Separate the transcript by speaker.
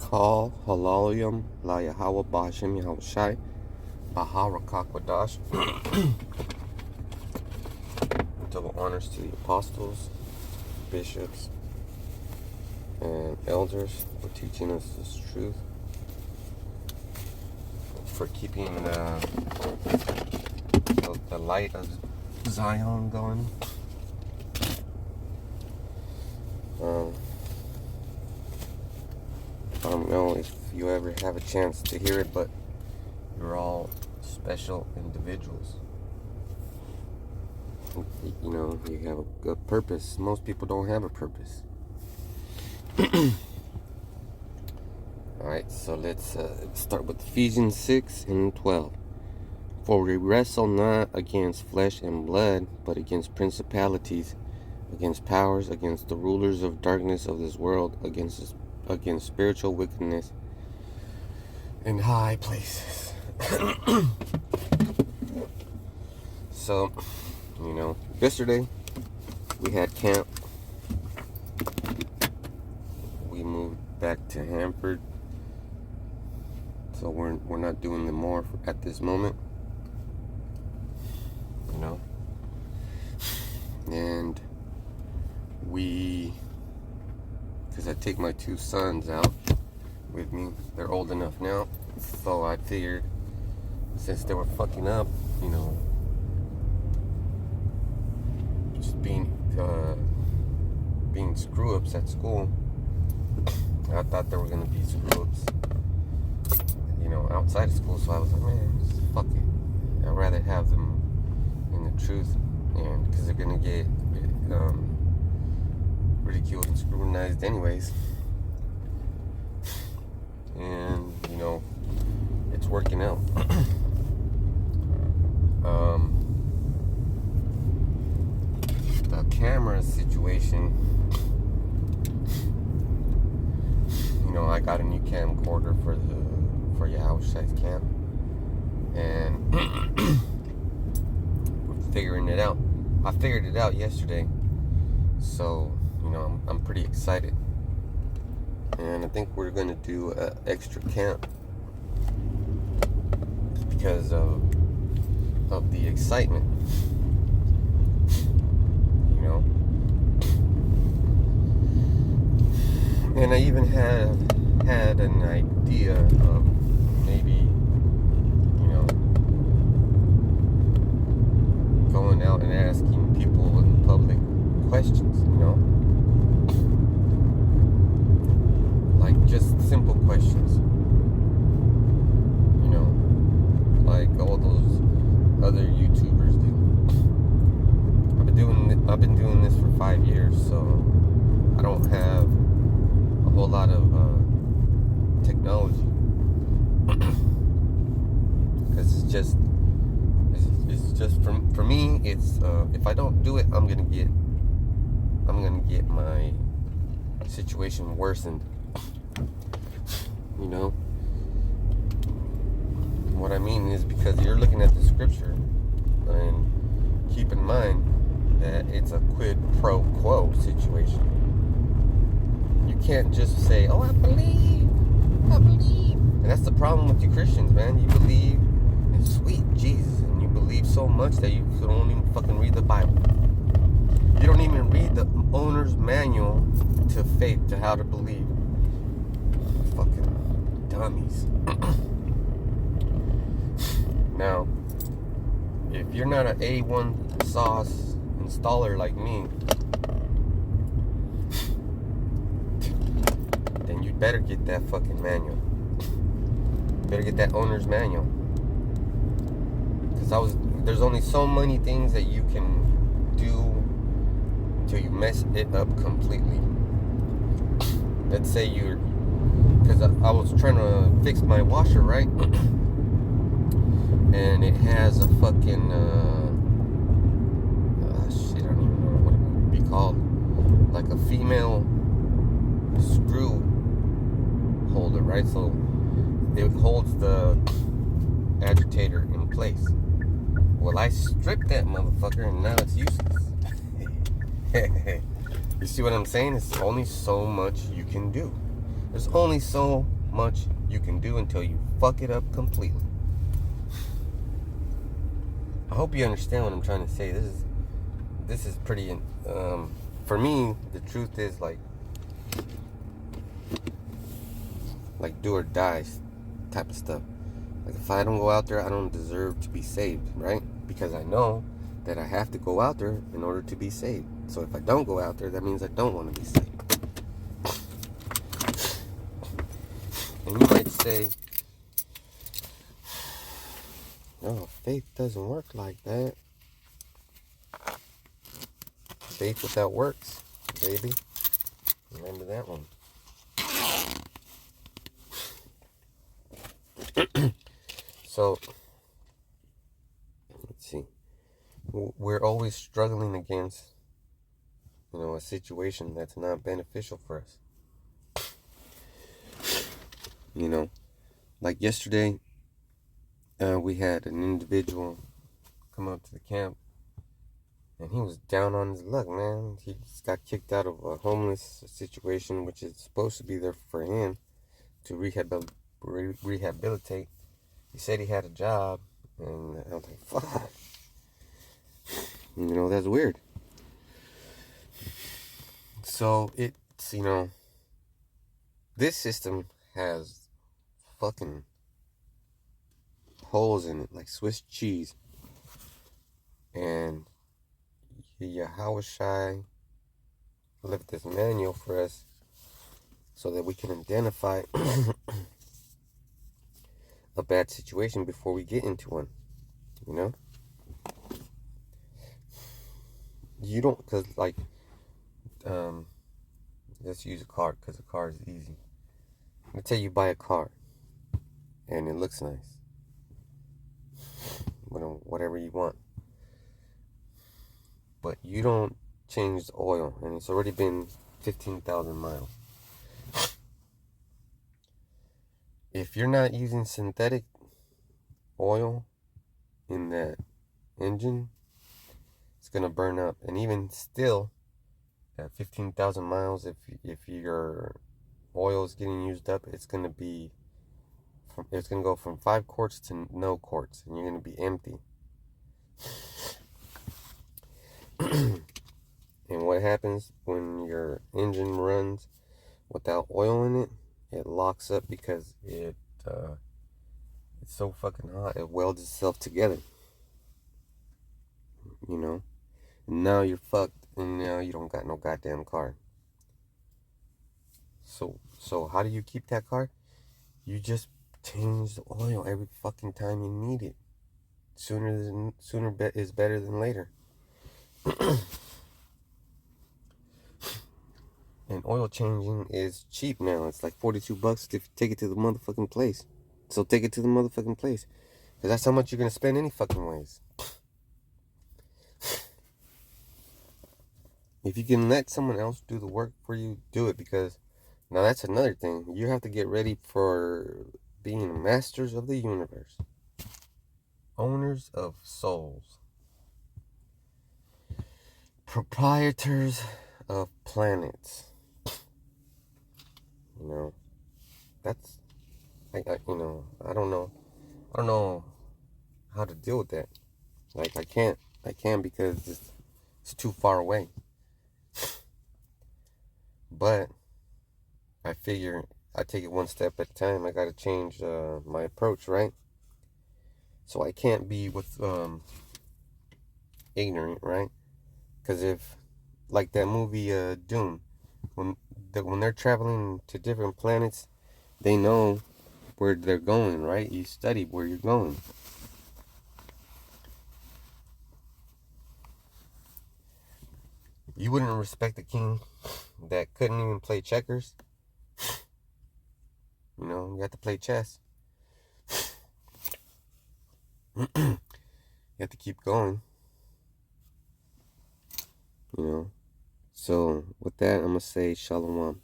Speaker 1: Kal Halalim La Yahweh Bahashim Yahushai Baharakakwadosh. Double honors to the apostles, bishops, and elders for teaching us this truth, for keeping the light of Zion going. I don't know if you ever have a chance to hear it, but you're all special individuals. You know, you have a purpose. Most people don't have a purpose. Alright, so let's start with Ephesians 6 and 12. For we wrestle not against flesh and blood, but against principalities, against powers, against the rulers of darkness of this world, against spiritual wickedness in high places. So, you know, yesterday we had camp. We moved back to Hanford, so we're not doing them more at this moment, you know. And because I take my two sons out with me. They're old enough now, so I figured since they were fucking up, you know, just being screw-ups at school. I thought they were gonna be screw-ups, you know, outside of school. So I was like, man, just fuck it. I'd rather have them in the truth, and because they're gonna get ridiculed and scrutinized anyways. And you know, it's working out. The camera situation, you know, I got a new camcorder for Yahushua's camp, and we're figuring it out. I figured it out yesterday, so you know, I'm pretty excited, and I think we're gonna do an extra camp because of the excitement, you know. And I even had an idea of maybe, you know, going out and asking people in public questions, you know, like just simple questions, you know, like all those other YouTubers do. I've been doing this for 5 years, so I don't have a whole lot of technology, because it's just for me. It's if I don't do it, I'm gonna get my situation worsened. You know what I mean is, because you're looking at the scripture, and keep in mind that it's a quid pro quo situation. You can't just say, oh, I believe. And that's the problem with you Christians, man. You believe in sweet Jesus, and you believe so much that you don't even fucking read the Bible. You don't even read the owner's manual to faith, to how to believe. Fucking dummies. Now, if you're not an A1 sauce installer like me, then you better get that fucking manual. Better get that owner's manual. Because there's only so many things that you can do until you mess it up completely. Let's say because I was trying to fix my washer, right? And it has a fucking shit, I don't even know what it would be called, like a female screw holder, right? So it holds the agitator in place. Well, I stripped that motherfucker, and now it's useless. You see what I'm saying? It's only so much you can do. There's only so much you can do until you fuck it up completely. I hope you understand what I'm trying to say. This is pretty. For me, the truth is like do or die type of stuff. Like if I don't go out there, I don't deserve to be saved, right? Because I know that I have to go out there in order to be saved. So if I don't go out there, that means I don't want to be saved. And you might say, "Oh, faith doesn't work like that." Faith without works, baby. Remember that one. So, let's see. We're always struggling against, a situation that's not beneficial for us. Like yesterday, we had an individual come up to the camp, and he was down on his luck, man. He just got kicked out of a homeless situation, which is supposed to be there for him to rehabilitate. He said he had a job, and I was like, fuck. That's weird. So it's, this system has fucking holes in it like Swiss cheese. And Yahushua left this manual for us so that we can identify a bad situation before we get into one. You don't, because let's use a car, because a car is easy. Let's say you buy a car and it looks nice, whatever you want, but you don't change the oil and it's already been 15,000 miles. If you're not using synthetic oil in that engine, it's gonna burn up. And even still, at 15,000 miles, if your oil is getting used up, it's gonna go from 5 quarts to no quarts, and you're gonna be empty. And what happens when your engine runs without oil in it? It locks up because it's so fucking hot. It welds itself together. And now you're fucked, and now you don't got no goddamn car. So how do you keep that car? You just change the oil every fucking time you need it. Sooner is better than later. And oil changing is cheap now. It's like $42 to take it to the motherfucking place. So take it to the motherfucking place. Because that's how much you're going to spend any fucking ways. If you can let someone else do the work for you, do it. Because now that's another thing. You have to get ready for being masters of the universe. Owners of souls. Proprietors of planets. That's, I don't know how to deal with that. Like, I can't because it's too far away. But I figure I take it one step at a time. I gotta change my approach, right? So I can't be with ignorant, right? Because if, like that movie Dune, when they're traveling to different planets, they know where they're going, right? You study where you're going. You wouldn't respect a king that couldn't even play checkers. You have to play chess. You have to keep going. So with that, I'm going to say shalom.